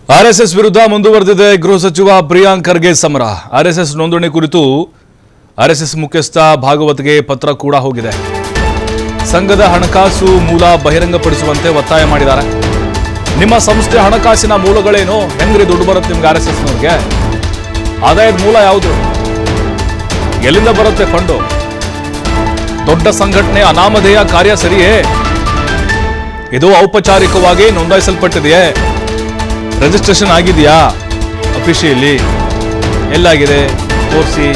RSS ವಿರುದ್ಧ ಮುಂದುವರೆದಿದೆ ಗೃಹ ಸಚಿವ ಪ್ರಿಯಾಂಕ್ ಖರ್ಗೆ ಸಮರ. ಆರ್ಎಸ್ಎಸ್ ನೋಂದಣಿ ಕುರಿತು ಆರ್ಎಸ್ಎಸ್ ಮುಖ್ಯಸ್ಥ ಭಾಗವತ್ಗೆ ಪತ್ರ ಕೂಡ ಹೋಗಿದೆ. ಸಂಘದ ಹಣಕಾಸು ಮೂಲ ಬಹಿರಂಗಪಡಿಸುವಂತೆ ಒತ್ತಾಯ ಮಾಡಿದ್ದಾರೆ. ನಿಮ್ಮ ಸಂಸ್ಥೆ ಹಣಕಾಸಿನ ಮೂಲಗಳೇನು, ಹೆಂಗ್ರಿ ದುಡ್ಡು ಬರುತ್ತೆ ನಿಮ್ಗೆ ಆರ್ಎಸ್ಎಸ್ನವ್ರಿಗೆ? ಆದಾಯದ ಮೂಲ ಯಾವುದು? ಎಲ್ಲಿಂದ ಬರುತ್ತೆ ಫಂಡು? ದೊಡ್ಡ ಸಂಘಟನೆ ಅನಾಮಧೇಯ ಕಾರ್ಯ ಸರಿಯೇ? ಇದು ಔಪಚಾರಿಕವಾಗಿ ನೋಂದಾಯಿಸಲ್ಪಟ್ಟಿದೆಯೇ? ರಿಜಿಸ್ಟ್ರೇಷನ್ ಆಗಿದೆಯಾ? ಅಫಿಷಿಯಲಿ ಎಲ್ಲಾಗಿದೆ ತೋರಿಸಿ.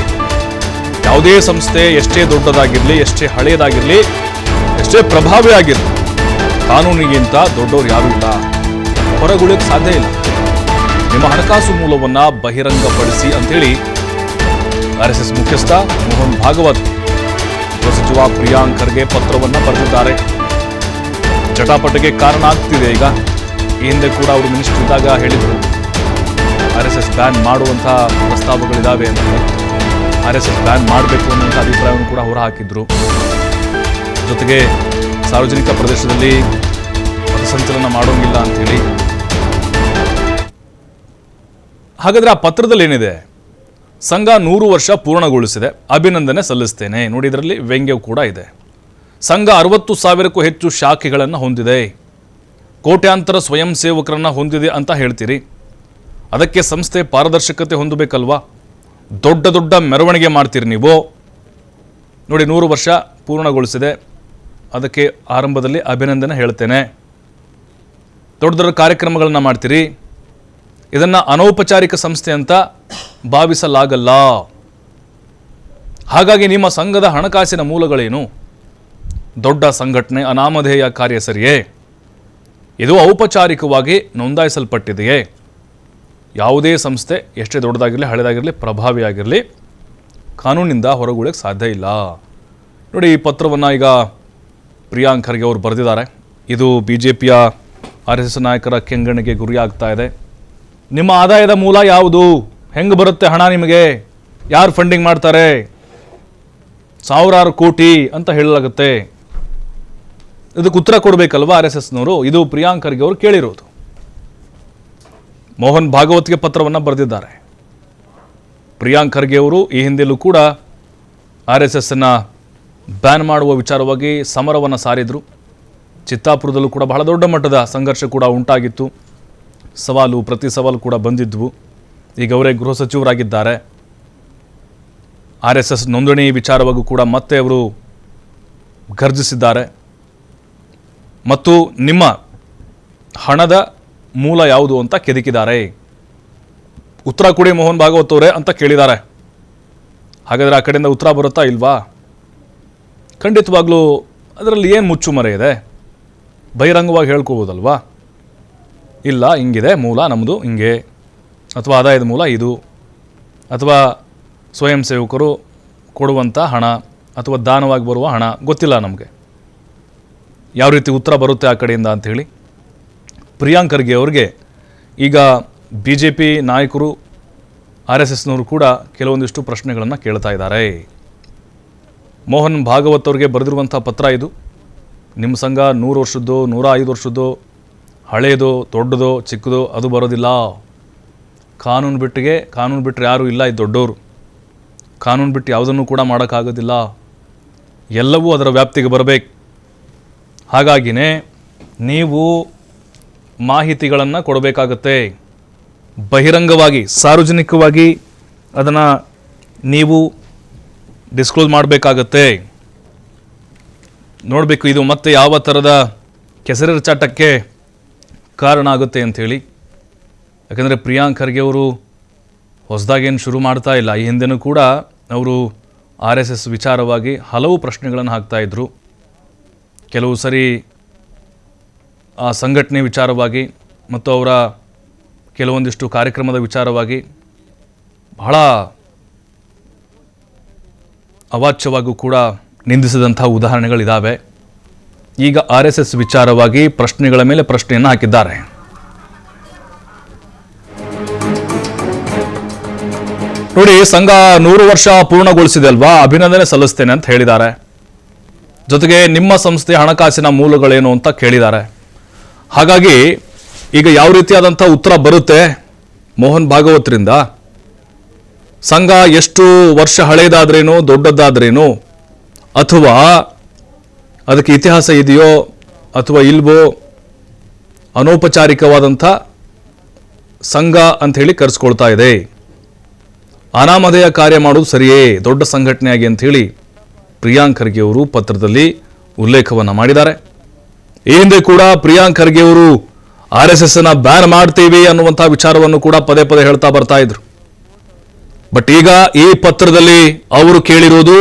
ಯಾವುದೇ ಸಂಸ್ಥೆ ಎಷ್ಟೇ ದೊಡ್ಡದಾಗಿರಲಿ, ಎಷ್ಟೇ ಹಳೆಯದಾಗಿರಲಿ, ಎಷ್ಟೇ ಪ್ರಭಾವಿ ಆಗಿರಲಿ, ಕಾನೂನಿಗಿಂತ ದೊಡ್ಡವರು ಯಾರೂ ಇಲ್ಲ, ಹೊರಗುಳಿಯಕ್ಕೆ ಸಾಧ್ಯ ಇಲ್ಲ. ನಿಮ್ಮ ಹಣಕಾಸು ಮೂಲವನ್ನ ಬಹಿರಂಗಪಡಿಸಿ ಅಂತೇಳಿ ಆರ್ಎಸ್ಎಸ್ ಮುಖ್ಯಸ್ಥ ಮೋಹನ್ ಭಾಗವತ್ ಗೃಹ ಸಚಿವ ಪ್ರಿಯಾಂಕ್ ಖರ್ಗೆ ಪತ್ರವನ್ನ ಬರೆದಿದ್ದಾರೆ. ಜಟಾಪಟಿಗೆ ಕಾರಣ ಆಗ್ತಿದೆ. ಈಗ ಈ ಹಿಂದೆ ಕೂಡ ಅವರು ಮಿನಿಸ್ಟರ್ ಇದ್ದಾಗ ಹೇಳಿದರು ಆರ್ಎಸ್ಎಸ್ ಬ್ಯಾನ್ ಮಾಡುವಂತಹ ಪ್ರಸ್ತಾವಗಳಿದ್ದಾವೆ ಅಂತ. ಆರ್ಎಸ್ಎಸ್ ಬ್ಯಾನ್ ಮಾಡಬೇಕು ಅನ್ನುವಂಥ ಅಭಿಪ್ರಾಯವನ್ನು ಕೂಡ ಹೊರಹಾಕಿದ್ರು. ಜೊತೆಗೆ ಸಾರ್ವಜನಿಕ ಪ್ರದೇಶದಲ್ಲಿ ಪಥಸಂಚಲನ ಮಾಡೋಂಗಿಲ್ಲ ಅಂತೇಳಿ. ಹಾಗಾದ್ರೆ ಆ ಪತ್ರದಲ್ಲಿ ಏನಿದೆ? ಸಂಘ 100 ವರ್ಷ ಪೂರ್ಣಗೊಳಿಸಿದೆ, ಅಭಿನಂದನೆ ಸಲ್ಲಿಸ್ತೇನೆ. ನೋಡಿ, ಇದರಲ್ಲಿ ವ್ಯಂಗ್ಯ ಕೂಡ ಇದೆ. ಸಂಘ 60,000ಕ್ಕೂ ಹೆಚ್ಚು ಶಾಖೆಗಳನ್ನು ಹೊಂದಿದೆ, ಕೋಟ್ಯಾಂತರ ಸ್ವಯಂ ಸೇವಕರನ್ನ ಹೊಂದಿದೆ ಅಂತ ಹೇಳ್ತೀರಿ. ಅದಕ್ಕೆ ಸಂಸ್ಥೆ ಪಾರದರ್ಶಕತೆ ಹೊಂದಬೇಕಲ್ವಾ? ದೊಡ್ಡ ದೊಡ್ಡ ಮೆರವಣಿಗೆ ಮಾಡ್ತೀರಿ ನೀವು. ನೋಡಿ, 100 ವರ್ಷ ಪೂರ್ಣಗೊಳಿಸಿದೆ, ಅದಕ್ಕೆ ಆರಂಭದಲ್ಲಿ ಅಭಿನಂದನೆ ಹೇಳ್ತೇನೆ. ದೊಡ್ಡ ದೊಡ್ಡ ಕಾರ್ಯಕ್ರಮಗಳನ್ನ ಮಾಡ್ತೀರಿ. ಇದನ್ನು ಅನೌಪಚಾರಿಕ ಸಂಸ್ಥೆ ಅಂತ ಭಾವಿಸಲಾಗಲ್ಲ. ಹಾಗಾಗಿ ನಿಮ್ಮ ಸಂಘದ ಹಣಕಾಸಿನ ಮೂಲಗಳೇನು? ದೊಡ್ಡ ಸಂಘಟನೆ ಅನಾಮಧೇಯ ಕಾರ್ಯ ಸರಿಯೇ? ಇದು ಔಪಚಾರಿಕವಾಗಿ ನೋಂದಾಯಿಸಲ್ಪಟ್ಟಿದೆಯೇ? ಯಾವುದೇ ಸಂಸ್ಥೆ ಎಷ್ಟೇ ದೊಡ್ಡದಾಗಿರಲಿ, ಹಳೆಯದಾಗಿರಲಿ, ಪ್ರಭಾವಿಯಾಗಿರಲಿ, ಕಾನೂನಿನಿಂದ ಹೊರಗುಳಿಯಕ್ಕೆ ಸಾಧ್ಯ ಇಲ್ಲ. ನೋಡಿ, ಈ ಪತ್ರವನ್ನು ಈಗ ಪ್ರಿಯಾಂಕ್ ಖರ್ಗೆ ಅವರು ಬರೆದಿದ್ದಾರೆ. ಇದು BJPಯ RSS ನಾಯಕರ ಕೆಂಗಣ್ಣಿಗೆ ಗುರಿಯಾಗ್ತಾ ಇದೆ. ನಿಮ್ಮ ಆದಾಯದ ಮೂಲ ಯಾವುದು? ಹೆಂಗೆ ಬರುತ್ತೆ ಹಣ ನಿಮಗೆ? ಯಾರು ಫಂಡಿಂಗ್ ಮಾಡ್ತಾರೆ? ಸಾವಿರಾರು ಕೋಟಿ ಅಂತ ಹೇಳಲಾಗುತ್ತೆ. ಇದಕ್ಕೆ ಉತ್ತರ ಕೊಡಬೇಕಲ್ವಾ RSSನವರು? ಇದು ಪ್ರಿಯಾಂಕ್ ಖರ್ಗೆ ಅವರು ಕೇಳಿರೋದು. ಮೋಹನ್ ಭಾಗವತ್ಗೆ ಪತ್ರವನ್ನು ಬರೆದಿದ್ದಾರೆ. ಪ್ರಿಯಾಂಕ್ ಖರ್ಗೆ ಅವರು ಈ ಹಿಂದೆಲೂ ಕೂಡ RSSನ ಬ್ಯಾನ್ ಮಾಡುವ ವಿಚಾರವಾಗಿ ಸಮರವನ್ನು ಸಾರಿದರು. ಚಿತ್ತಾಪುರದಲ್ಲೂ ಕೂಡ ಬಹಳ ದೊಡ್ಡ ಮಟ್ಟದ ಸಂಘರ್ಷ ಕೂಡ ಉಂಟಾಗಿತ್ತು. ಸವಾಲು ಪ್ರತಿ ಸವಾಲು ಕೂಡ ಬಂದಿದ್ವು. ಈಗ ಅವರೇ ಗೃಹ ಸಚಿವರಾಗಿದ್ದಾರೆ. RSS ನೋಂದಣಿ ವಿಚಾರವಾಗೂ ಕೂಡ ಮತ್ತೆ ಅವರು ಗರ್ಜಿಸಿದ್ದಾರೆ. ಮತ್ತು ನಿಮ್ಮ ಹಣದ ಮೂಲ ಯಾವುದು ಅಂತ ಕೆದಕಿದ್ದಾರೆ. ಉತ್ತರ ಕೊಡಿ ಮೋಹನ್ ಭಾಗವತ್ ಅವರೇ ಅಂತ ಕೇಳಿದ್ದಾರೆ. ಹಾಗಾದರೆ ಆ ಕಡೆಯಿಂದ ಉತ್ತರ ಬರುತ್ತಾ ಇಲ್ವಾ? ಖಂಡಿತವಾಗ್ಲೂ ಅದರಲ್ಲಿ ಏನು ಮುಚ್ಚುಮರೆ ಇದೆ? ಬಹಿರಂಗವಾಗಿ ಹೇಳ್ಕೋಬೋದಲ್ವಾ? ಇಲ್ಲ, ಹಿಂಗಿದೆ ಮೂಲ ನಮ್ಮದು, ಹಿಂಗೆ, ಅಥವಾ ಆದಾಯದ ಮೂಲ ಇದು, ಅಥವಾ ಸ್ವಯಂ ಸೇವಕರು ಕೊಡುವಂಥ ಹಣ, ಅಥವಾ ದಾನವಾಗಿ ಬರುವ ಹಣ, ಗೊತ್ತಿಲ್ಲ ನಮಗೆ ಯಾವ ರೀತಿ ಉತ್ತರ ಬರುತ್ತೆ ಆ ಕಡೆಯಿಂದ ಅಂಥೇಳಿ ಪ್ರಿಯಾಂಕ್ ಖರ್ಗೆ ಅವ್ರಿಗೆ ಈಗ BJP ನಾಯಕರು, RSSನವರು ಕೂಡ ಕೆಲವೊಂದಿಷ್ಟು ಪ್ರಶ್ನೆಗಳನ್ನು ಕೇಳ್ತಾ ಇದ್ದಾರೆ. ಮೋಹನ್ ಭಾಗವತ್ ಅವ್ರಿಗೆ ಬರೆದಿರುವಂಥ ಪತ್ರ ಇದು. ನಿಮ್ಮ ಸಂಘ 100 ವರ್ಷದ್ದು, 105 ವರ್ಷದ್ದು, ಹಳೆಯದು, ದೊಡ್ಡದು, ಚಿಕ್ಕದು ಅದು ಬರೋದಿಲ್ಲ. ಕಾನೂನು ಬಿಟ್ಟರೆ ಯಾರೂ ಇಲ್ಲ ಈ ದೊಡ್ಡವರು. ಕಾನೂನು ಬಿಟ್ಟು ಯಾವುದನ್ನು ಕೂಡ ಮಾಡೋಕ್ಕಾಗೋದಿಲ್ಲ. ಎಲ್ಲವೂ ಅದರ ವ್ಯಾಪ್ತಿಗೆ ಬರಬೇಕು. ಹಾಗಾಗಿನೇ ನೀವು ಮಾಹಿತಿಗಳನ್ನು ಕೊಡಬೇಕಾಗತ್ತೆ. ಬಹಿರಂಗವಾಗಿ, ಸಾರ್ವಜನಿಕವಾಗಿ ಅದನ್ನು ನೀವು ಡಿಸ್ಕ್ಲೋಸ್ ಮಾಡಬೇಕಾಗತ್ತೆ. ನೋಡಬೇಕು ಇದು ಮತ್ತೆ ಯಾವ ಥರದ ಕೆಸರೆರಚಾಟಕ್ಕೆ ಕಾರಣ ಆಗುತ್ತೆ ಅಂಥೇಳಿ. ಯಾಕಂದರೆ ಪ್ರಿಯಾಂಕ್ ಖರ್ಗೆ ಅವರು ಹೊಸದಾಗೇನು ಶುರು ಮಾಡ್ತಾ ಇಲ್ಲ. ಈ ಹಿಂದೆನೂ ಕೂಡ ಅವರು RSS ವಿಚಾರವಾಗಿ ಹಲವು ಪ್ರಶ್ನೆಗಳನ್ನು ಹಾಕ್ತಾಯಿದ್ರು. ಕೆಲವು ಸರಿ ಆ ಸಂಘಟನೆ ವಿಚಾರವಾಗಿ ಮತ್ತು ಅವರ ಕೆಲವೊಂದಿಷ್ಟು ಕಾರ್ಯಕ್ರಮದ ವಿಚಾರವಾಗಿ ಬಹಳ ಅವಾಚ್ಯವಾಗೂ ಕೂಡ ನಿಂದಿಸಿದಂಥ ಉದಾಹರಣೆಗಳಿದ್ದಾವೆ. ಈಗ RSS ವಿಚಾರವಾಗಿ ಪ್ರಶ್ನೆಗಳ ಮೇಲೆ ಪ್ರಶ್ನೆಯನ್ನು ಹಾಕಿದ್ದಾರೆ. ನೋಡಿ, ಸಂಘ 100 ವರ್ಷ ಪೂರ್ಣಗೊಳಿಸಿದೆ ಅಲ್ವಾ, ಅಭಿನಂದನೆ ಸಲ್ಲಿಸ್ತೇನೆ ಅಂತ ಹೇಳಿದ್ದಾರೆ. ಜೊತೆಗೆ ನಿಮ್ಮ ಸಂಸ್ಥೆಯ ಹಣಕಾಸಿನ ಮೂಲಗಳೇನು ಅಂತ ಕೇಳಿದ್ದಾರೆ. ಹಾಗಾಗಿ ಈಗ ಯಾವ ರೀತಿಯಾದಂಥ ಉತ್ತರ ಬರುತ್ತೆ ಮೋಹನ್ ಭಾಗವತರಿಂದ? ಸಂಘ ಎಷ್ಟು ವರ್ಷ ಹಳೇದಾದ್ರೇನು ದೊಡ್ಡದಾದ್ರೇನು, ಅಥವಾ ಅದಕ್ಕೆ ಇತಿಹಾಸ ಇದೆಯೋ ಅಥವಾ ಇಲ್ವೋ, ಅನೌಪಚಾರಿಕವಾದಂಥ ಸಂಘ ಅಂತ ಹೇಳಿ ಕರೆಸ್ಕೊಳ್ತಾ ಇದೆ. ಅನಾಮಧೇಯ ಕಾರ್ಯ ಮಾಡೋದು ಸರಿಯೇ ದೊಡ್ಡ ಸಂಘಟನೆಯಾಗಿ ಅಂತ ಹೇಳಿ ಪ್ರಿಯಾಂಕ್ ಖರ್ಗೆ ಅವರು ಪತ್ರದಲ್ಲಿ ಉಲ್ಲೇಖವನ್ನು ಮಾಡಿದ್ದಾರೆ. ಈ ಹಿಂದೆ ಕೂಡ ಪ್ರಿಯಾಂಕ್ ಖರ್ಗೆ ಅವರು RSS ಅನ್ನ ಬ್ಯಾನ್ ಮಾಡ್ತೀವಿ ಅನ್ನುವಂಥ ವಿಚಾರವನ್ನು ಕೂಡ ಪದೇ ಪದೇ ಹೇಳ್ತಾ ಬರ್ತಾ ಇದ್ರು. ಬಟ್ ಈಗ ಈ ಪತ್ರದಲ್ಲಿ ಅವರು ಕೇಳಿರೋದು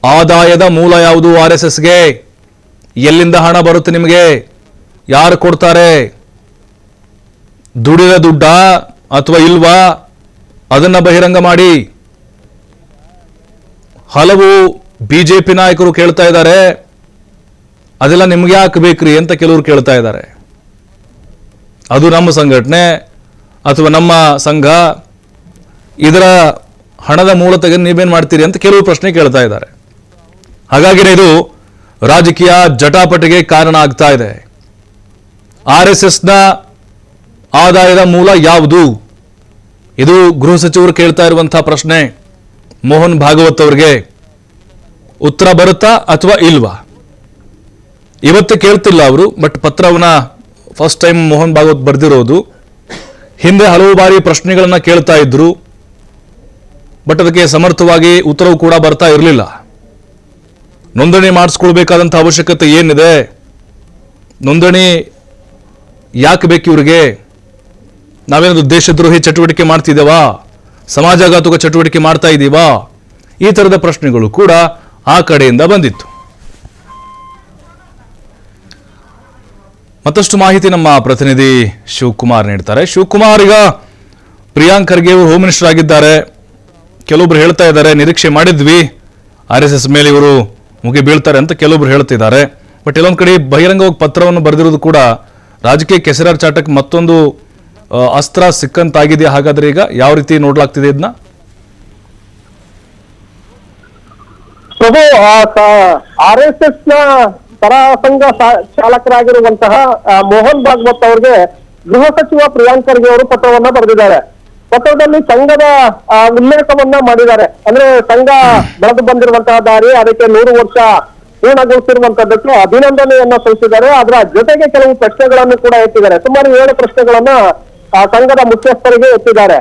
ಆದಾಯದ ಮೂಲ ಯಾವುದು? RSSಗೆ ಎಲ್ಲಿಂದ ಹಣ ಬರುತ್ತೆ ನಿಮಗೆ? ಯಾರು ಕೊಡ್ತಾರೆ? ದುಡಿದ ದುಡ್ಡ ಅಥವಾ ಇಲ್ವಾ? ಅದನ್ನ ಬಹಿರಂಗ ಮಾಡಿ. ಹಲವು ಬಿಜೆಪಿ ನಾಯಕರು ಕೇಳ್ತಾ ಇದ್ದಾರೆ, ಅದೆಲ್ಲ ನಿಮ್ಗೆ ಯಾಕೆ ಬೇಕ್ರಿ ಅಂತ ಕೆಲವರು ಕೇಳ್ತಾ ಇದ್ದಾರೆ. ಅದು ನಮ್ಮ ಸಂಘಟನೆ ಅಥವಾ ನಮ್ಮ ಸಂಘ, ಇದರ ಹಣದ ಮೂಲ ತೆಗೆದು ನೀವೇನು ಮಾಡ್ತೀರಿ ಅಂತ ಕೆಲವು ಪ್ರಶ್ನೆ ಕೇಳ್ತಾ ಇದ್ದಾರೆ. ಹಾಗಾಗಿನೇ ಇದು ರಾಜಕೀಯ ಜಟಾಪಟಿಗೆ ಕಾರಣ ಆಗ್ತಾ ಇದೆ. RSSನ ಆದಾಯದ ಮೂಲ ಯಾವುದು? ಇದು ಗೃಹ ಸಚಿವರು ಕೇಳ್ತಾ ಇರುವಂತಹ ಪ್ರಶ್ನೆ. ಮೋಹನ್ ಭಾಗವತ್ ಅವರಿಗೆ ಉತ್ತರ ಬರುತ್ತಾ ಅಥವಾ ಇಲ್ವಾ? ಇವತ್ತು ಕೇಳ್ತಿಲ್ಲ ಅವರು, ಬಟ್ ಪತ್ರವನ್ನ ಫಸ್ಟ್ ಟೈಮ್ ಮೋಹನ್ ಭಾಗವತ್ ಬರೆದಿರೋದು. ಹಿಂದೆ ಹಲವು ಬಾರಿ ಪ್ರಶ್ನೆಗಳನ್ನ ಕೇಳ್ತಾ ಇದ್ರು, ಬಟ್ ಅದಕ್ಕೆ ಸಮರ್ಥವಾಗಿ ಉತ್ತರವು ಕೂಡ ಬರ್ತಾ ಇರಲಿಲ್ಲ. ನೋಂದಣಿ ಮಾಡಿಸ್ಕೊಳ್ಬೇಕಾದಂಥ ಅವಶ್ಯಕತೆ ಏನಿದೆ? ನೋಂದಣಿ ಯಾಕೆ ಬೇಕು ಇವರಿಗೆ? ನಾವೇನಾದ್ರು ದೇಶದ್ರೋಹಿ ಚಟುವಟಿಕೆ ಮಾಡ್ತಿದ್ದೇವಾ? ಸಮಾಜಘಾತುಕ ಚಟುವಟಿಕೆ ಮಾಡ್ತಾ ಇದ್ದೀವಾ? ಈ ಥರದ ಪ್ರಶ್ನೆಗಳು ಕೂಡ ಆ ಕಡೆಯಿಂದ ಬಂದಿತ್ತು. ಮತ್ತಷ್ಟು ಮಾಹಿತಿ ನಮ್ಮ ಪ್ರತಿನಿಧಿ ಶಿವಕುಮಾರ್ ನೀಡ್ತಾರೆ. ಶಿವಕುಮಾರ್, ಈಗ ಪ್ರಿಯಾಂಕ್ ಖರ್ಗೆ ಅವರು ಹೋಮ್ ಮಿನಿಸ್ಟರ್ ಆಗಿದ್ದಾರೆ. ಕೆಲವೊಬ್ರು ಹೇಳ್ತಾ ಇದ್ದಾರೆ ನಿರೀಕ್ಷೆ ಮಾಡಿದ್ವಿ RSS ಮೇಲೆ ಇವರು ಮುಗಿ ಬೀಳ್ತಾರೆ ಅಂತ ಕೆಲವೊಬ್ರು ಹೇಳ್ತಿದ್ದಾರೆ. ಬಟ್ ಎಲ್ಲೊಂದು ಕಡೆ ಬಹಿರಂಗವಾಗಿ ಪತ್ರವನ್ನು ಬರೆದಿರೋದು ಕೂಡ ರಾಜಕೀಯ ಕೆಸರಾಚಾಟಕ್ಕೆ ಮತ್ತೊಂದು ಅಸ್ತ್ರ ಸಿಕ್ಕಂತಾಗಿದೆ. ಹಾಗಾದ್ರೆ ಈಗ ಯಾವ ರೀತಿ ನೋಡ್ಲಾಗ್ತಿದೆ ಇದನ್ನ? ಪ್ರಭು, RSS ನ ಸರಸಂಘ ಚಾಲಕರಾಗಿರುವಂತಹ ಮೋಹನ್ ಭಾಗವತ್ ಅವರಿಗೆ ಗೃಹ ಸಚಿವ ಪ್ರಿಯಾಂಕ್ ಖರ್ಗೆ ಅವರು ಪತ್ರವನ್ನ ಬರೆದಿದ್ದಾರೆ. ಪತ್ರದಲ್ಲಿ ಸಂಘದ ಉಲ್ಲೇಖವನ್ನ ಮಾಡಿದ್ದಾರೆ. ಅಂದ್ರೆ ಸಂಘ ಬೆಳೆದು ಬಂದಿರುವಂತಹ ದಾರಿ, ಅದಕ್ಕೆ 100 ವರ್ಷ ಪೂರ್ಣಗೊಳಿಸಿರುವಂತದ್ದಕ್ಕೆ ಅಭಿನಂದನೆಯನ್ನ ಸಲ್ಲಿಸಿದ್ದಾರೆ. ಅದರ ಜೊತೆಗೆ ಕೆಲವು ಪ್ರಶ್ನೆಗಳನ್ನು ಕೂಡ ಎತ್ತಿದ್ದಾರೆ. ಸುಮಾರು 7 ಪ್ರಶ್ನೆಗಳನ್ನ ಸಂಘದ ಮುಖ್ಯಸ್ಥರಿಗೆ ಎತ್ತಿದ್ದಾರೆ.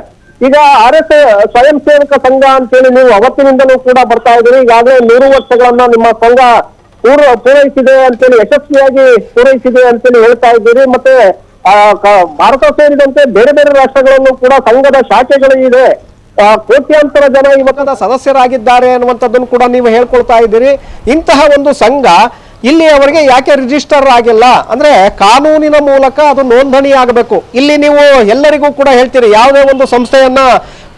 ಈಗ RSS ಸ್ವಯಂ ಸೇವಕ ಸಂಘ ಅಂತೇಳಿ ನೀವು ಅವತ್ತಿನಿಂದಲೂ ಕೂಡ ಬರ್ತಾ ಇದ್ದೀರಿ. ಈಗಾಗಲೇ 100 ವರ್ಷಗಳನ್ನ ನಿಮ್ಮ ಸಂಘ ಪೂರೈಸಿದೆ ಅಂತೇಳಿ, ಯಶಸ್ವಿಯಾಗಿ ಪೂರೈಸಿದೆ ಅಂತೇಳಿ ಹೇಳ್ತಾ ಇದ್ದೀರಿ. ಮತ್ತೆ ಭಾರತ ಸೇರಿದಂತೆ ಬೇರೆ ಬೇರೆ ರಾಷ್ಟ್ರಗಳಲ್ಲೂ ಕೂಡ ಸಂಘದ ಶಾಖೆಗಳು ಇದೆ. ಕೋಟ್ಯಾಂತರ ಜನ ಇವತ್ತದ ಸದಸ್ಯರಾಗಿದ್ದಾರೆ ಅನ್ನುವಂಥದ್ದನ್ನು ಕೂಡ ನೀವು ಹೇಳ್ಕೊಳ್ತಾ ಇದ್ದೀರಿ. ಇಂತಹ ಒಂದು ಸಂಘ ಇಲ್ಲಿ ಅವರಿಗೆ ಯಾಕೆ ರಿಜಿಸ್ಟರ್ ಆಗಿಲ್ಲ? ಅಂದ್ರೆ ಕಾನೂನಿನ ಮೂಲಕ ಅದು ನೋಂದಣಿ ಆಗಬೇಕು. ಇಲ್ಲಿ ನೀವು ಎಲ್ಲರಿಗೂ ಕೂಡ ಹೇಳ್ತೀರಿ, ಯಾವುದೇ ಒಂದು ಸಂಸ್ಥೆಯನ್ನ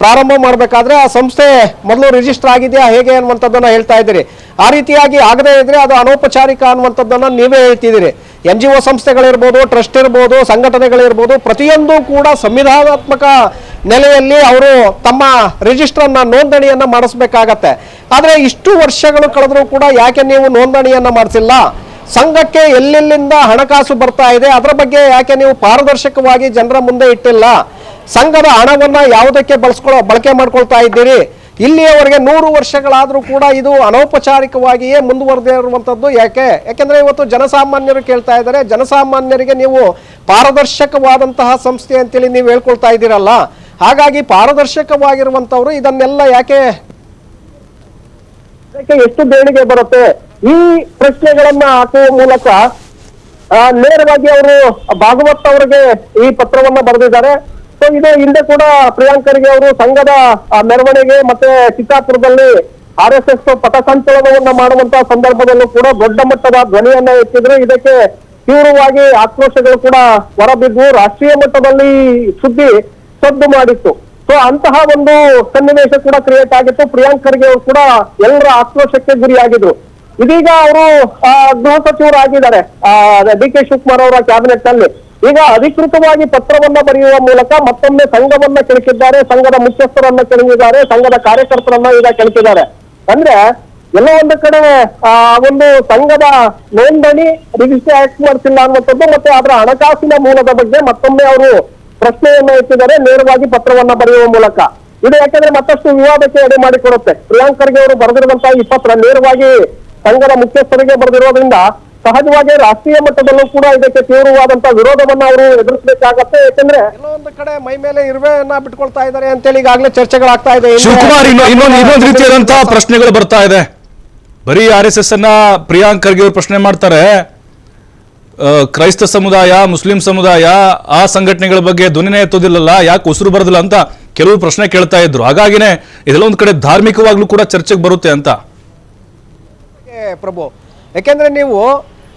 ಪ್ರಾರಂಭ ಮಾಡಬೇಕಾದ್ರೆ ಆ ಸಂಸ್ಥೆ ಮೊದಲು ರಿಜಿಸ್ಟರ್ ಆಗಿದೆಯಾ ಹೇಗೆ ಅನ್ನುವಂಥದ್ದನ್ನ ಹೇಳ್ತಾ ಇದ್ದೀರಿ. ಆ ರೀತಿಯಾಗಿ ಆಗದೇ ಇದ್ರೆ ಅದು ಅನೌಪಚಾರಿಕ ಅನ್ನುವಂಥದ್ದನ್ನ ನೀವೇ ಹೇಳ್ತಿದ್ದೀರಿ. NGO ಸಂಸ್ಥೆಗಳಿರ್ಬೋದು, ಟ್ರಸ್ಟ್ ಇರ್ಬೋದು, ಸಂಘಟನೆಗಳಿರ್ಬೋದು, ಪ್ರತಿಯೊಂದು ಕೂಡ ಸಂವಿಧಾನಾತ್ಮಕ ನೆಲೆಯಲ್ಲಿ ಅವರು ತಮ್ಮ ರಿಜಿಸ್ಟರ್ ಅನ್ನ ನೋಂದಣಿಯನ್ನ ಮಾಡಿಸ್ಬೇಕಾಗತ್ತೆ. ಆದ್ರೆ ಇಷ್ಟು ವರ್ಷಗಳು ಕಳೆದ್ರೂ ಕೂಡ ಯಾಕೆ ನೀವು ನೋಂದಣಿಯನ್ನ ಮಾಡಿಸಿಲ್ಲ? ಸಂಘಕ್ಕೆ ಎಲ್ಲೆಲ್ಲಿಂದ ಹಣಕಾಸು ಬರ್ತಾ ಇದೆ ಅದರ ಬಗ್ಗೆ ಯಾಕೆ ನೀವು ಪಾರದರ್ಶಕವಾಗಿ ಜನರ ಮುಂದೆ ಇಟ್ಟಿಲ್ಲ? ಸಂಘದ ಹಣವನ್ನ ಯಾವುದಕ್ಕೆ ಬಳಕೆ ಮಾಡ್ಕೊಳ್ತಾ ಇದ್ದೀರಿ? ಇಲ್ಲಿಯವರೆಗೆ 100 ವರ್ಷಗಳಾದ್ರೂ ಕೂಡ ಇದು ಅನೌಪಚಾರಿಕವಾಗಿಯೇ ಮುಂದುವರೆದೇ ಇರುವಂತದ್ದು ಯಾಕೆ? ಯಾಕೆಂದ್ರೆ ಇವತ್ತು ಜನಸಾಮಾನ್ಯರು ಕೇಳ್ತಾ ಇದ್ದಾರೆ. ಜನಸಾಮಾನ್ಯರಿಗೆ ನೀವು ಪಾರದರ್ಶಕವಾದಂತಹ ಸಂಸ್ಥೆ ಅಂತೇಳಿ ನೀವು ಹೇಳ್ಕೊಳ್ತಾ ಇದ್ದೀರಲ್ಲ, ಹಾಗಾಗಿ ಪಾರದರ್ಶಕವಾಗಿರುವಂತವ್ರು ಇದನ್ನೆಲ್ಲ ಯಾಕೆ ಎಷ್ಟು ದೇಣಿಗೆ ಬರುತ್ತೆ? ಈ ಪ್ರಶ್ನೆಗಳನ್ನ ಹಾಕುವ ಮೂಲಕ ನೇರವಾಗಿ ಅವರು ಭಾಗವತ್ ಅವರಿಗೆ ಈ ಪತ್ರವನ್ನ ಬರೆದಿದ್ದಾರೆ. ಸೊ ಇದು ಹಿಂದೆ ಕೂಡ ಪ್ರಿಯಾಂಕ್ ಖರ್ಗೆ ಅವರು ಸಂಘದ ಮೆರವಣಿಗೆ ಮತ್ತೆ ಚಿತ್ತಾಪುರದಲ್ಲಿ RSS ಪಥಸಂಚಲನವನ್ನ ಮಾಡುವಂತಹ ಸಂದರ್ಭದಲ್ಲೂ ಕೂಡ ದೊಡ್ಡ ಮಟ್ಟದ ಧ್ವನಿಯನ್ನ ಎತ್ತಿದ್ರು. ಇದಕ್ಕೆ ತೀವ್ರವಾಗಿ ಆಕ್ರೋಶಗಳು ಕೂಡ ಹೊರಬಿದ್ದು ರಾಷ್ಟ್ರೀಯ ಮಟ್ಟದಲ್ಲಿ ಸುದ್ದಿ ಸದ್ದು ಮಾಡಿತ್ತು. ಸೊ ಅಂತಹ ಒಂದು ಸನ್ನಿವೇಶ ಕೂಡ ಕ್ರಿಯೇಟ್ ಆಗಿತ್ತು. ಪ್ರಿಯಾಂಕ್ ಖರ್ಗೆ ಅವರು ಕೂಡ ಎಲ್ಲರ ಆಕ್ರೋಶಕ್ಕೆ ಗುರಿಯಾಗಿದ್ರು. ಇದೀಗ ಅವರು ಗೃಹ ಸಚಿವರಾಗಿದ್ದಾರೆ DK ಶಿವಕುಮಾರ್ ಅವರ ಕ್ಯಾಬಿನೆಟ್ ನಲ್ಲಿ. ಈಗ ಅಧಿಕೃತವಾಗಿ ಪತ್ರವನ್ನ ಬರೆಯುವ ಮೂಲಕ ಮತ್ತೊಮ್ಮೆ ಸಂಘವನ್ನ ಕೆಳಕಿದ್ದಾರೆ, ಸಂಘದ ಮುಖ್ಯಸ್ಥರನ್ನ ಕೆಳಗಿದ್ದಾರೆ, ಸಂಘದ ಕಾರ್ಯಕರ್ತರನ್ನ ಈಗ ಕೆಳಕಿದ್ದಾರೆ. ಅಂದ್ರೆ ಎಲ್ಲ ಒಂದು ಕಡೆ ಒಂದು ಸಂಘದ ನೋಂದಣಿ ರಿಜಿಸ್ಟರ್ ಆಕ್ಟ್ ಮಾಡ್ತಿಲ್ಲ ಅನ್ನುವಂಥದ್ದು, ಮತ್ತೆ ಅದರ ಹಣಕಾಸಿನ ಮೂಲದ ಬಗ್ಗೆ ಮತ್ತೊಮ್ಮೆ ಅವರು ಪ್ರಶ್ನೆಯನ್ನು ಎತ್ತಿದ್ದಾರೆ ನೇರವಾಗಿ ಪತ್ರವನ್ನ ಬರೆಯುವ ಮೂಲಕ. ಇದು ಯಾಕಂದ್ರೆ ಮತ್ತಷ್ಟು ವಿವಾದಕ್ಕೆ ಎಡೆ ಮಾಡಿಕೊಡುತ್ತೆ. ಪ್ರಿಯಾಂಕ್ ಖರ್ಗೆ ಅವರು ಬರೆದಿರುವಂತಹ ಈ ಪತ್ರ ನೇರವಾಗಿ ಸಂಘದ ಮುಖ್ಯಸ್ಥರಿಗೆ ಬರೆದಿರೋದ್ರಿಂದ ಸಹಜವಾಗಿ ರಾಷ್ಟ್ರೀಯ ಮಟ್ಟದಲ್ಲೂ ಕೂಡ ಇದಕ್ಕೆ ತೀವ್ರವಾದಂತಹ ವಿರೋಧವನ್ನ ಅವರು ಎದುರಿಸಬೇಕಾಗತ್ತೆ. ಯಾಕಂದ್ರೆ ಕೆಲವೊಂದು ಕಡೆ ಮೈ ಮೇಲೆ ಇರುವೆಯನ್ನ ಬಿಟ್ಕೊಳ್ತಾ ಇದ್ದಾರೆ ಅಂತೇಳಿ ಈಗಾಗಲೇ ಚರ್ಚೆಗಳಾಗ್ತಾ ಇದೆ. ಶಿವಕುಮಾರ್, ಇನ್ನೊಂದು ರೀತಿಯಾದಂತಹ ಪ್ರಶ್ನೆಗಳು ಬರ್ತಾ ಇದೆ. ಬರೀ RSS ಅನ್ನ ಪ್ರಿಯಾಂಕ್ ಖರ್ಗೆ ಅವರು ಪ್ರಶ್ನೆ ಮಾಡ್ತಾರೆ, ಕ್ರೈಸ್ತ ಸಮುದಾಯ, ಮುಸ್ಲಿಂ ಸಮುದಾಯ ಆ ಸಂಘಟನೆಗಳ ಬಗ್ಗೆ ಧ್ವನಿನೇ ಎತ್ತೋದಿಲ್ಲಲ್ಲ, ಯಾಕೆ ಉಸಿರು ಬರೋದಿಲ್ಲ ಅಂತ ಕೆಲವು ಪ್ರಶ್ನೆ ಕೇಳ್ತಾ ಇದ್ರು. ಹಾಗಾಗಿನೇ ಇದೆಲ್ಲ ಒಂದ್ ಕಡೆ ಧಾರ್ಮಿಕವಾಗ್ಲೂ ಕೂಡ ಚರ್ಚೆಗೆ ಬರುತ್ತೆ ಅಂತ. ಪ್ರಭು, ಯಾಕೆಂದ್ರೆ ನೀವು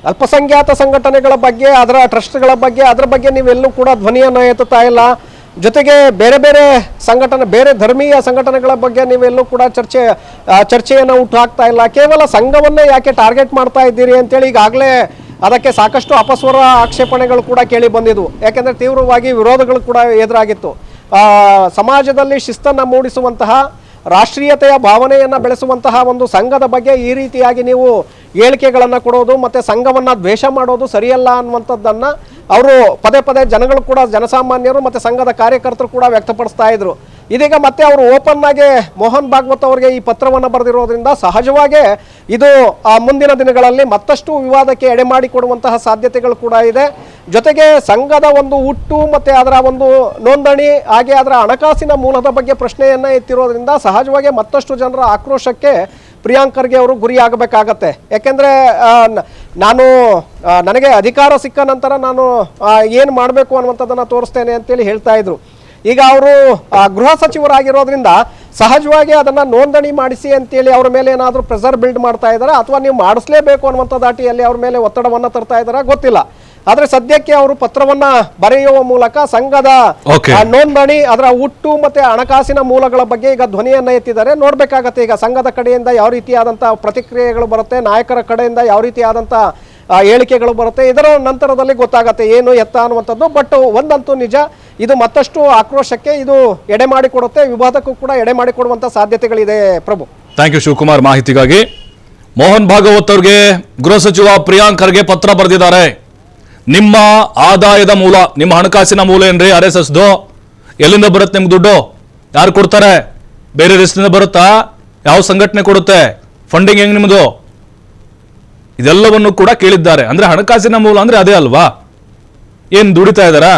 ಅಲ್ಪಸಂಖ್ಯಾತ ಸಂಘಟನೆಗಳ ಬಗ್ಗೆ, ಅದರ ಟ್ರಸ್ಟ್ಗಳ ಬಗ್ಗೆ, ಅದರ ಬಗ್ಗೆ ನೀವೆಲ್ಲೂ ಕೂಡ ಧ್ವನಿಯನ್ನು ಎತ್ತುತ್ತಾ ಇಲ್ಲ. ಜೊತೆಗೆ ಬೇರೆ ಬೇರೆ ಸಂಘಟನೆ, ಬೇರೆ ಧರ್ಮೀಯ ಸಂಘಟನೆಗಳ ಬಗ್ಗೆ ನೀವೆಲ್ಲೂ ಕೂಡ ಚರ್ಚೆಯನ್ನು ಹುಟ್ಟು ಹಾಕ್ತಾ ಇಲ್ಲ. ಕೇವಲ ಸಂಘವನ್ನೇ ಯಾಕೆ ಟಾರ್ಗೆಟ್ ಮಾಡ್ತಾ ಇದ್ದೀರಿ ಅಂತೇಳಿ ಈಗಾಗಲೇ ಅದಕ್ಕೆ ಸಾಕಷ್ಟು ಅಪಸ್ವರ ಆಕ್ಷೇಪಣೆಗಳು ಕೂಡ ಕೇಳಿ ಬಂದಿದ್ವು. ಯಾಕೆಂದರೆ ತೀವ್ರವಾಗಿ ವಿರೋಧಗಳು ಕೂಡ ಎದುರಾಗಿತ್ತು. ಸಮಾಜದಲ್ಲಿ ಶಿಸ್ತನ್ನು ಮೂಡಿಸುವಂತಹ, ರಾಷ್ಟ್ರೀಯತೆಯ ಭಾವನೆಯನ್ನು ಬೆಳೆಸುವಂತಹ ಒಂದು ಸಂಘದ ಬಗ್ಗೆ ಈ ರೀತಿಯಾಗಿ ನೀವು ಹೇಳಿಕೆಗಳನ್ನು ಕೊಡೋದು ಮತ್ತು ಸಂಘವನ್ನು ದ್ವೇಷ ಮಾಡೋದು ಸರಿಯಲ್ಲ ಅನ್ನುವಂಥದ್ದನ್ನು ಅವರು ಪದೇ ಪದೇ ಜನಗಳು ಕೂಡ, ಜನಸಾಮಾನ್ಯರು ಮತ್ತು ಸಂಘದ ಕಾರ್ಯಕರ್ತರು ಕೂಡ ವ್ಯಕ್ತಪಡಿಸ್ತಾ ಇದ್ರು. ಇದೀಗ ಮತ್ತೆ ಅವರು ಓಪನ್ ಆಗಿ ಮೋಹನ್ ಭಾಗವತ್ ಅವರಿಗೆ ಈ ಪತ್ರವನ್ನು ಬರೆದಿರೋದ್ರಿಂದ ಸಹಜವಾಗಿ ಇದು ಮುಂದಿನ ದಿನಗಳಲ್ಲಿ ಮತ್ತಷ್ಟು ವಿವಾದಕ್ಕೆ ಎಡೆ ಮಾಡಿಕೊಡುವಂತಹ ಸಾಧ್ಯತೆಗಳು ಕೂಡ ಇದೆ. ಜೊತೆಗೆ ಸಂಘದ ಒಂದು ಹುಟ್ಟು ಮತ್ತು ಅದರ ಒಂದು ನೋಂದಣಿ, ಹಾಗೆ ಅದರ ಹಣಕಾಸಿನ ಮೂಲದ ಬಗ್ಗೆ ಪ್ರಶ್ನೆಯನ್ನು ಎತ್ತಿರೋದ್ರಿಂದ ಸಹಜವಾಗಿ ಮತ್ತಷ್ಟು ಜನರ ಆಕ್ರೋಶಕ್ಕೆ ಪ್ರಿಯಾಂಕ್ ಖರ್ಗೆ ಅವರು ಗುರಿಯಾಗಬೇಕಾಗತ್ತೆ. ಯಾಕೆಂದರೆ ನನಗೆ ಅಧಿಕಾರ ಸಿಕ್ಕ ನಂತರ ನಾನು ಏನು ಮಾಡಬೇಕು ಅನ್ನುವಂಥದ್ದನ್ನು ತೋರಿಸ್ತೇನೆ ಅಂತೇಳಿ ಹೇಳ್ತಾ ಇದ್ರು. ಈಗ ಅವರು ಗೃಹ ಸಚಿವರಾಗಿರೋದ್ರಿಂದ ಸಹಜವಾಗಿ ಅದನ್ನು ನೋಂದಣಿ ಮಾಡಿಸಿ ಅಂತೇಳಿ ಅವ್ರ ಮೇಲೆ ಏನಾದರೂ ಪ್ರೆಷರ್ ಬಿಲ್ಡ್ ಮಾಡ್ತಾ ಇದ್ದಾರೆ, ಅಥವಾ ನೀವು ಮಾಡಿಸ್ಲೇಬೇಕು ಅನ್ನುವಂಥ ದಾಟಿಯಲ್ಲಿ ಅವ್ರ ಮೇಲೆ ಒತ್ತಡವನ್ನು ತರ್ತಾ ಇದ್ದಾರೆ ಗೊತ್ತಿಲ್ಲ. ಆದರೆ ಸದ್ಯಕ್ಕೆ ಅವರು ಪತ್ರವನ್ನ ಬರೆಯುವ ಮೂಲಕ ಸಂಘದ ನೋಂದಣಿ, ಅದರ ಹುಟ್ಟು ಮತ್ತೆ ಹಣಕಾಸಿನ ಮೂಲಗಳ ಬಗ್ಗೆ ಈಗ ಧ್ವನಿಯನ್ನ ಎತ್ತಿದ್ದಾರೆ. ನೋಡ್ಬೇಕಾಗತ್ತೆ ಈಗ ಸಂಘದ ಕಡೆಯಿಂದ ಯಾವ ರೀತಿಯಾದಂತಹ ಪ್ರತಿಕ್ರಿಯೆಗಳು ಬರುತ್ತೆ, ನಾಯಕರ ಕಡೆಯಿಂದ ಯಾವ ರೀತಿಯಾದಂತಹ ಹೇಳಿಕೆಗಳು ಬರುತ್ತೆ, ಇದರ ನಂತರದಲ್ಲಿ ಗೊತ್ತಾಗತ್ತೆ ಏನು ಎತ್ತ ಅನ್ನುವಂಥದ್ದು. ಬಟ್ ಒಂದಂತೂ ನಿಜ, ಇದು ಮತ್ತಷ್ಟು ಆಕ್ರೋಶಕ್ಕೆ ಇದು ಎಡೆ ಮಾಡಿಕೊಡುತ್ತೆ, ವಿವಾದಕ್ಕೂ ಕೂಡ ಎಡೆ ಮಾಡಿಕೊಡುವಂತ ಸಾಧ್ಯತೆಗಳಿದೆ. ಪ್ರಭು, ಥ್ಯಾಂಕ್ ಯು ಶಿವಕುಮಾರ್ ಮಾಹಿತಿಗಾಗಿ. ಮೋಹನ್ ಭಾಗವತ್ ಅವ್ರಿಗೆ ಗೃಹ ಸಚಿವ ಪ್ರಿಯಾಂಕ್ ಖರ್ಗೆ ಪತ್ರ ಬರೆದಿದ್ದಾರೆ. ನಿಮ್ಮ ಆದಾಯದ ಮೂಲ, ನಿಮ್ಮ ಹಣಕಾಸಿನ ಮೂಲ ಏನ್ರಿ RSSದು? ಎಲ್ಲಿಂದ ಬರುತ್ತೆ ನಿಮ್ಗೆ ದುಡ್ಡು? ಯಾರು ಕೊಡ್ತಾರೆ? ಬೇರೆ ದೇಶದಿಂದ ಬರುತ್ತಾ? ಯಾವ ಸಂಘಟನೆ ಕೊಡುತ್ತೆ? ಫಂಡಿಂಗ್ ಹೆಂಗ್ ನಿಮ್ಮದು? ಇದೆಲ್ಲವನ್ನು ಕೂಡ ಕೇಳಿದ್ದಾರೆ. ಅಂದ್ರೆ ಹಣಕಾಸಿನ ಮೂಲ ಅಂದ್ರೆ ಅದೇ ಅಲ್ವಾ? ಏನ್ ದುಡಿತಾ ಇದ್ದಾರಾ,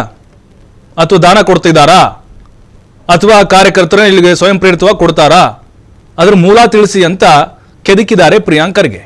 ಅಥವಾ ದಾನ ಕೊಡ್ತಿದ್ದಾರಾ, ಅಥವಾ ಕಾರ್ಯಕರ್ತರನ್ನ ಇಲ್ಲಿಗೆ ಸ್ವಯಂ ಪ್ರೇರಿತವಾಗಿ ಕೊಡ್ತಾರಾ? ಅದ್ರ ಮೂಲ ತಿಳಿಸಿ ಅಂತ ಕೆದಕಿದ್ದಾರೆ ಪ್ರಿಯಾಂಕ್ ಖರ್ಗೆ.